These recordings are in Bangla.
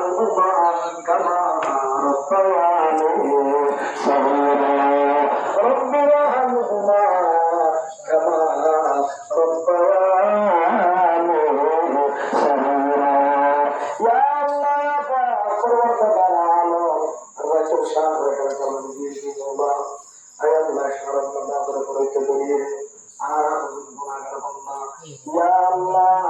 كما ربياني صغيرا رب ارحمهما كما ربياني صغيرا يا الله يا قربت كلامه الرجل شهر كلام الله يا الله شرف ما قربت دليل يا الله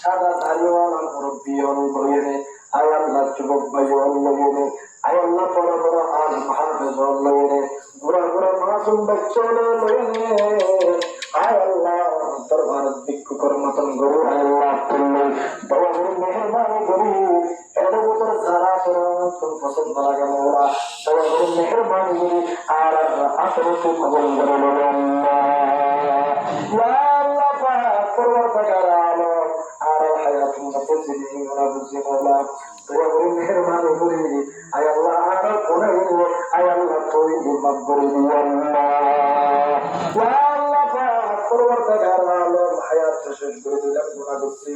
সাদা দাড়িওয়ালা মুরব্বী অল্লগেনে আয় আল্লাহ যুবক ভাই অল্লগেনে আয় আল্লাহ বড় বড় আলিম হাফেজ অল্লগেনে বুড়া বুড়া মাসুম বাচ্চা অল্লগেনে আয় আল্লাহ দরবার ভিক্ষু কর মতন গরু আয় আল্লাহ তুমি বড় বড় মেহরবানি করি এর ভিতর যারা তোর পছন্দ লাগে মোরা বড় বড় মেহরবানি করি আর আসলে তো কবল করে বলেন ইয়া আল্লাহ পাক পরওয়ারদিগার আলম আর হায়াত মুতাজিদি মুনাবিজি মাওলা বড় বড় মেহরবানি করি আয় আল্লাহ আর গুনাহ আয় আল্লাহ তুই মাফ করে দিও আল্লাহ ইয়া আল্লাহ পাক পরওয়ারদিগার আলম হায়াত শেষ করে দিলাম গুনাহ করতে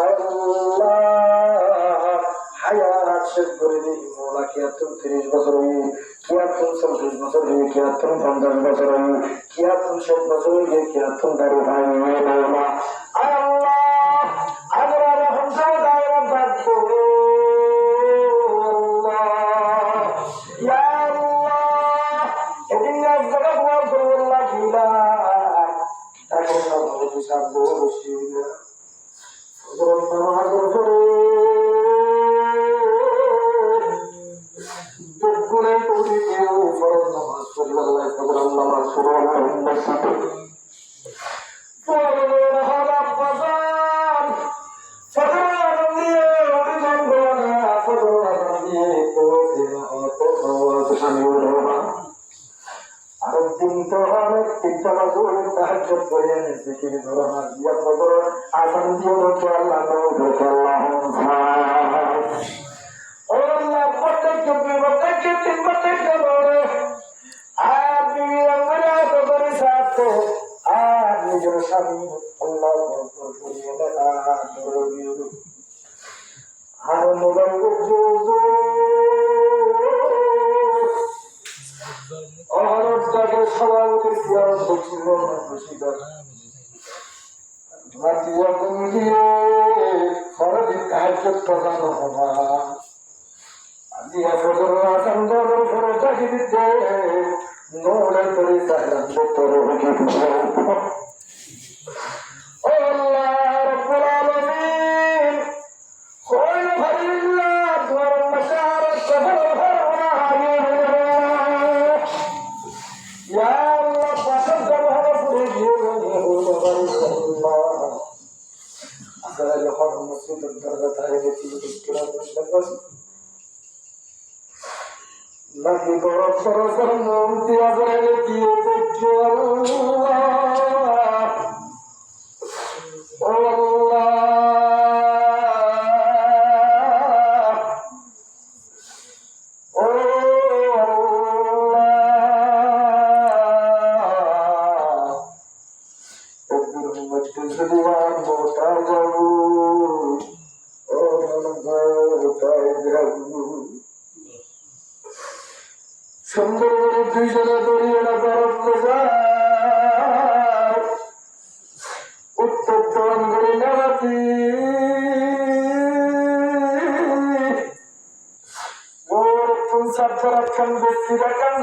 আয় আল্লাহ হায়াত শেষ করে দিই মোলা কিয়াতুন 30 বছর হই কিয়াতুন 40 বছর হই কিয়াতুন 50 বছর হই কিয়াতুন 60 বছর হই কিয়াতুন দারু ভাই মোলা আয় আল্লাহ আমরা রহম দায়রা বাদো আল্লাহ ইয়া আল্লাহ এদিন জায়গা বল আল্লাহ কিলা তাকে সব কিছু সব বলছি না ওদের নামাজ পড়ে দুপুরে পড়ি কেউ ফরজ নামাজ পড়ি আল্লাহ ফজর নামাজ পড়ি আল্লাহুম্মা সাল্লি ফজর হালা ফজর ফজর দিয়ে ওদিন বলা ফজর দিয়ে পড়ে তো আমি ওরা আর দিন তো অনেক চিন্তা করে তাহাজ্জুদ করে জিকির ধরা দিয়া ফজর আসান দিয়ে তো আল্লাহ নবী আল্লাহ Allah protect you, protect you, protect you, Lord. Aap amara tabari saath, aap nijor sami Allah puriye na dorogiru. Har mobile jojo, aur tage sawal kiya bachilo na khusida. Matiya kundiye, farad tahajjud pazano hoga. dia fodoro asandoro foroja gidde nole tori salam toro gidde Allah rabbul alamin khoy bharillah dwar mashar sabr harna ya Allah pasal sabr puri Allah asal johan muslim darda thare ti kira bas lagi boros dia berhenti Allah Allah সুন্দর করে দুইজনে দড়িয়ে না বরফ যায় উত্তর দন করে নামাতি ওর তুম সাত রাখান বেশি রাখান